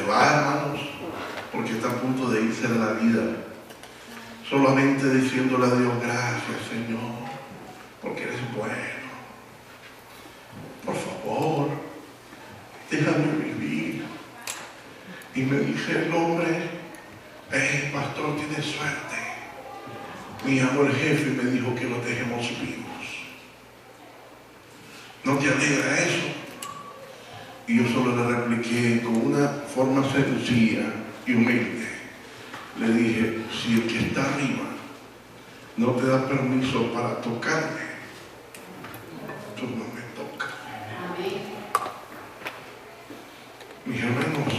va, hermanos, porque está a punto de irse de la vida, solamente diciéndole a Dios: gracias, Señor, porque eres bueno. Por favor, déjame vivir. Y me dice el hombre: pastor, tiene suerte. Me llamó el jefe y me dijo que los dejemos vivos. ¿No te alegra eso? Y yo solo le repliqué con una forma sencilla y humilde. Le dije: si el que está arriba no te da permiso para tocarme, tú no me tocas. Mis hermanos,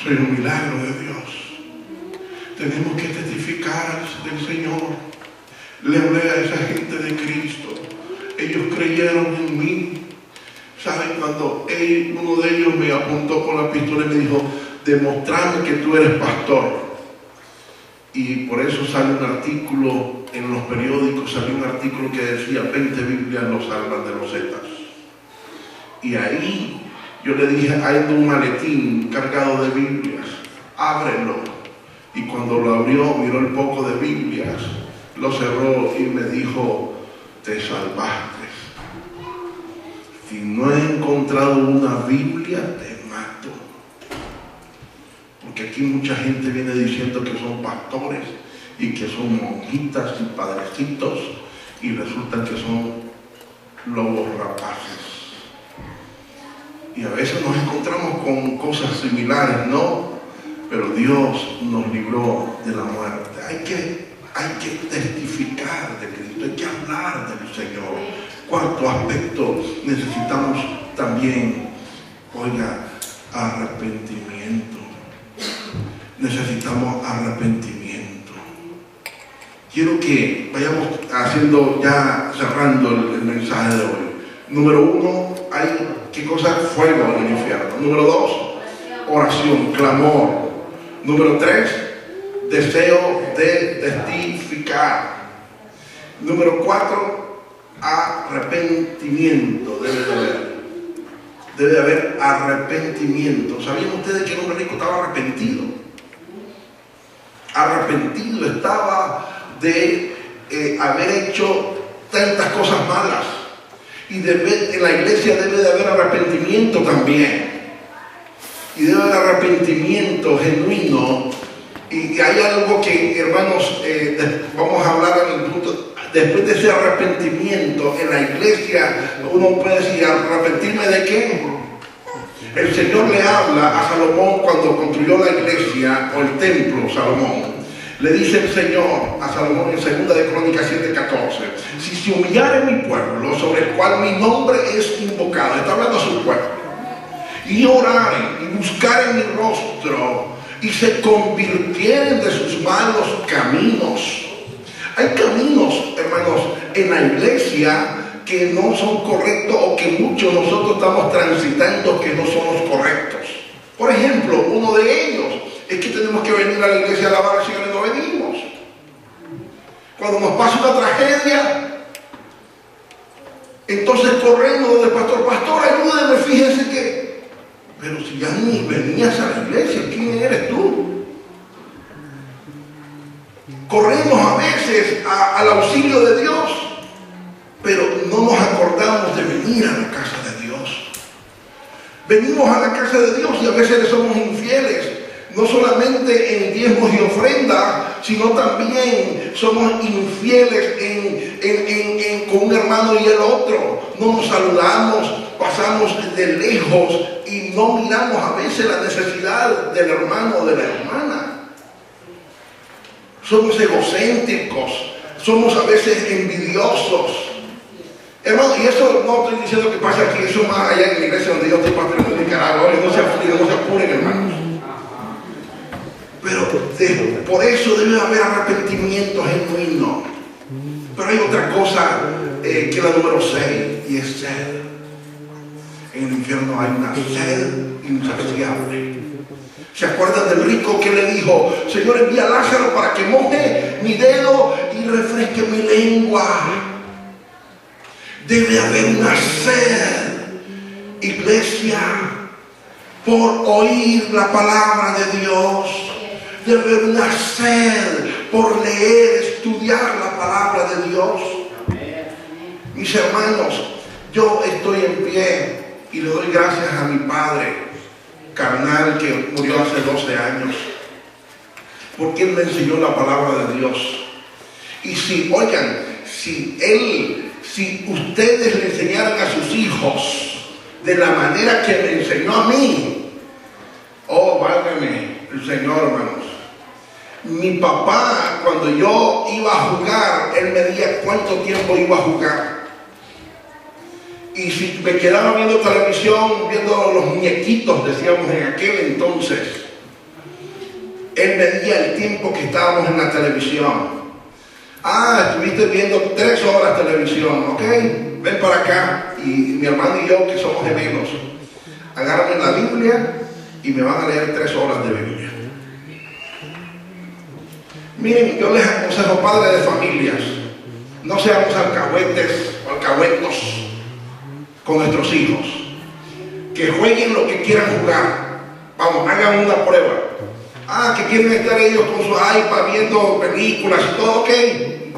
soy un milagro de Dios. Tenemos que testificar del Señor. Le hablé a esa gente de Cristo. Ellos creyeron en mí. ¿Saben? Cuando uno de ellos me apuntó con la pistola y me dijo: demostrame que tú eres pastor. Y por eso sale un artículo en los periódicos, salió un artículo que decía: 20 Biblias lo salvan de los zetas. Y ahí yo le dije: hay un maletín cargado de Biblias, ábrelo. Y cuando lo abrió, miró el poco de Biblias, lo cerró y me dijo: te salvaste. Si no he encontrado una Biblia, te mato. Porque aquí mucha gente viene diciendo que son pastores y que son monjitas y padrecitos, y resulta que son lobos rapaces. Y a veces nos encontramos con cosas similares, ¿no? Pero Dios nos libró de la muerte. Hay que testificar de Cristo, hay que hablar del Señor. Cuarto aspecto, necesitamos también, arrepentimiento. Necesitamos arrepentimiento. Quiero que vayamos cerrando el mensaje de hoy. Número 1, ¿qué cosa? Fuego en el infierno. Número 2, oración, clamor. Número 3, deseo de testificar. Número 4, arrepentimiento. Debe haber arrepentimiento. ¿Sabían ustedes que el hombre rico estaba arrepentido? Arrepentido estaba de haber hecho tantas cosas malas. Y en la iglesia debe de haber arrepentimiento también. Y debe haber arrepentimiento genuino. Y hay algo que, hermanos, vamos a hablar en el punto. Después de ese arrepentimiento en la iglesia, uno puede decir: ¿arrepentirme de qué? El Señor le habla a Salomón cuando construyó la iglesia o el templo. Salomón le dice el Señor a Salomón en 2 de Crónicas 7:14: si se humillare mi pueblo, sobre el cual mi nombre es invocado, está hablando a su pueblo, y oraren y buscaren mi rostro y se convirtieren de sus malos caminos. Hay caminos, hermanos, en la iglesia que no son correctos, o que muchos de nosotros estamos transitando que no son los correctos. Por ejemplo, uno de ellos es que tenemos que venir a la iglesia a alabar al Señor y no venimos. Cuando nos pasa una tragedia, entonces corremos donde el pastor: pastor, ayúdame, fíjese que... Pero si ya ni venías a la iglesia, ¿quién eres tú? Corremos a veces al auxilio de Dios, pero no nos acordamos de venir a la casa de Dios. Venimos a la casa de Dios y a veces le somos infieles, no solamente en diezmos y ofrendas, sino también somos infieles con un hermano y el otro. No nos saludamos, pasamos de lejos y no miramos a veces la necesidad del hermano o de la hermana. Somos egocéntricos, somos a veces envidiosos. Hermano, y eso no estoy diciendo que pasa aquí, eso más allá en la iglesia donde yo estoy pastoreando en Nicaragua, no se apuren, hermanos. Pero por eso debe haber arrepentimiento genuino. Pero hay otra cosa que la número 6, y es sed. En el infierno hay una sed insaciable. ¿Se acuerdan del rico que le dijo: Señor, envía a Lázaro para que moje mi dedo y refresque mi lengua? Debe haber una sed, iglesia. por oír la palabra de Dios. Debe haber una sed por leer, estudiar la palabra de Dios. Mis hermanos, yo estoy en pie y le doy gracias a mi padre carnal que murió hace 12 años, porque él me enseñó la palabra de Dios. Y si, oigan, si ustedes le enseñaran a sus hijos de la manera que me enseñó a mí, oh, válgame el Señor, hermanos. Mi papá, cuando yo iba a jugar, él me decía cuánto tiempo iba a jugar. Y si me quedaba viendo televisión, viendo los muñequitos, decíamos en aquel entonces, él medía el tiempo que estábamos en la televisión. Estuviste viendo 3 horas televisión, ¿ok? Ven para acá. Y mi hermano y yo, que somos gemelos, agárrame la Biblia y me van a leer 3 horas de Biblia. Miren, yo les aconsejo, padres de familias, no seamos alcahuetes o alcahuetos con nuestros hijos. Que jueguen lo que quieran jugar. Vamos, hagan una prueba. Que quieren estar ellos con su iPad viendo películas y todo, ok.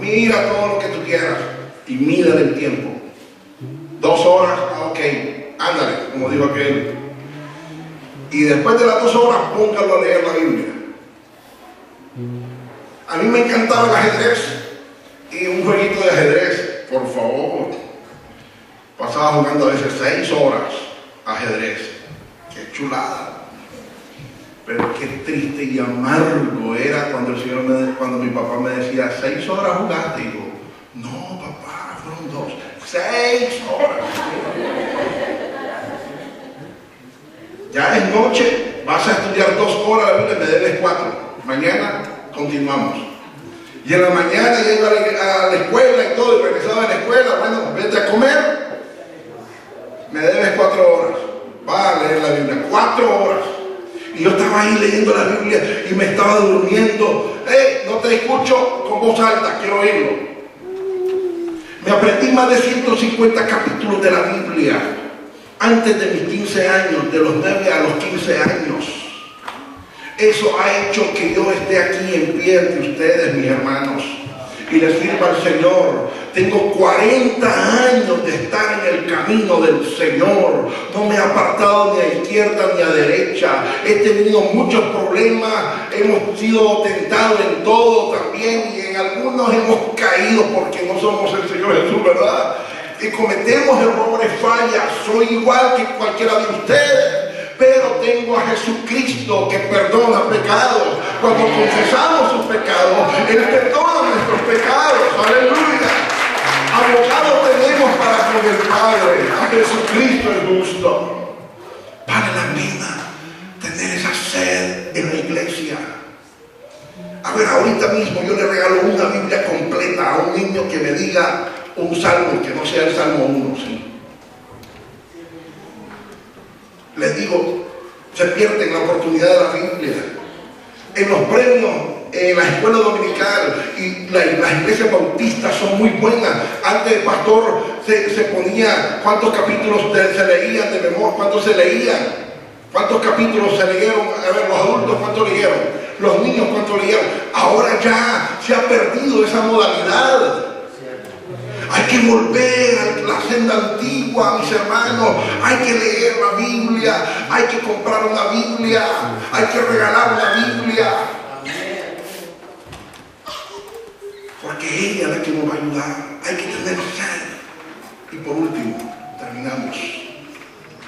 Mira todo lo que tú quieras y mira el tiempo. 2 horas, ok, ándale, como dijo aquel. Y después de las 2 horas, póngalo a leer la Biblia. A mí me encantaba el ajedrez y un jueguito de ajedrez, por favor. Pasaba jugando a veces 6 horas ajedrez. Qué chulada. Pero qué triste y amargo era cuando mi papá me decía, 6 horas jugaste. Y digo, no, papá, fueron 2. 6 horas. Ya es noche, vas a estudiar 2 horas la Biblia, me debes 4. Mañana continuamos. Y en la mañana llego a la escuela y todo, y regresaba a la escuela, bueno, vete a comer, me debes 4 horas. Va a leer la Biblia, 4 horas. Y yo estaba ahí leyendo la Biblia y me estaba durmiendo. No te escucho con voz alta, quiero oírlo. Me aprendí más de 150 capítulos de la Biblia antes de mis 15 años, de los 9 a los 15 años. Eso ha hecho que yo esté aquí en pie ante ustedes, mis hermanos, y les sirva al Señor. Tengo 40 años de estar en el camino del Señor. No me he apartado ni a izquierda ni a derecha. He tenido muchos problemas. Hemos sido tentados en todo también. Y en algunos hemos caído porque no somos el Señor Jesús, ¿verdad? Y cometemos errores, fallas. Soy igual que cualquiera de ustedes. Pero tengo a Jesucristo que perdona pecados. Cuando confesamos sus pecados, Él perdona nuestros pecados. Aleluya. Abogado tenemos para con el Padre, a Jesucristo el justo. Vale la pena tener esa sed en la iglesia. A ver, ahorita mismo yo le regalo una Biblia completa a un niño que me diga un salmo, que no sea el Salmo 1, ¿sí? Les digo, se pierden la oportunidad de la Biblia. En los premios, en la escuela dominical y las iglesias bautistas son muy buenas. Antes el pastor se ponía cuántos capítulos se leían de memoria, cuántos se leían, cuántos capítulos se leyeron. A ver, los adultos cuántos leyeron, los niños cuántos leyeron. Ahora ya se ha perdido esa modalidad. Hay que volver a la senda antigua, mis hermanos. Hay que leer la Biblia, hay que comprar una Biblia, hay que regalar una Biblia. Porque ella es la que nos va a ayudar. Hay que tener sed. Y por último, terminamos.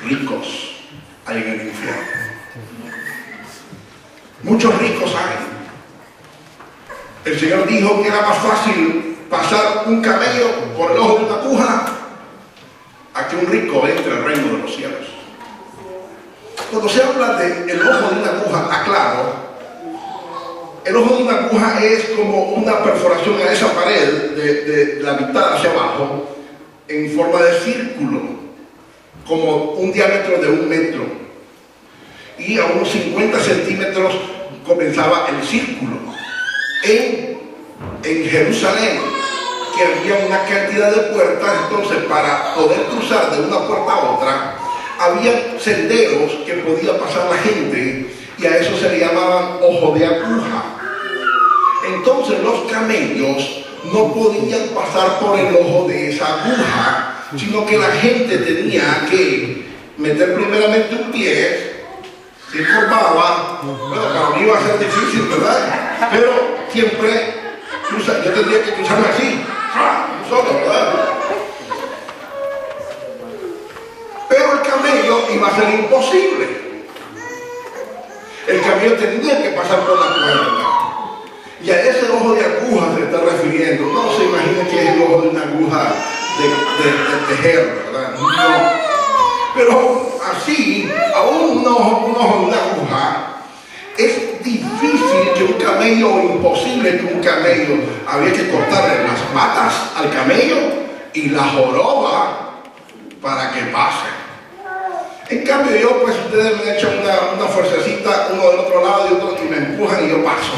Ricos hay en el infierno. Muchos ricos hay. El Señor dijo que era más fácil pasar un camello por el ojo de una aguja a que un rico entre al reino de los cielos. Cuando se habla del ojo de una aguja, aclaro, el ojo de una aguja es como una perforación en esa pared de la mitad hacia abajo en forma de círculo, como un diámetro de 1 metro, y a unos 50 centímetros comenzaba el círculo. En Jerusalén, que había una cantidad de puertas, entonces para poder cruzar de una puerta a otra, había senderos que podía pasar la gente y a eso se le llamaban ojo de aguja. Entonces los camellos no podían pasar por el ojo de esa aguja, sino que la gente tenía que meter primeramente un pie, se formaba, bueno, para mí iba a ser difícil, ¿verdad? Pero siempre, yo tendría que cruzarme así, solo, ¿verdad? Pero el camello iba a ser imposible. El camello tenía que pasar por la cuerda. Y a ese ojo de aguja se está refiriendo. No se imagina que es el ojo de una aguja de tejer, ¿verdad? No. Pero así, aún un ojo de una aguja, es difícil que un camello, o imposible que un camello, había que cortarle las patas al camello y la joroba para que pase. En cambio yo, pues ustedes me han hecho una fuercecita, uno del otro lado y otro, y me empujan y yo paso.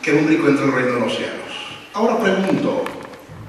Qué único entre el reino de los cielos. Ahora pregunto,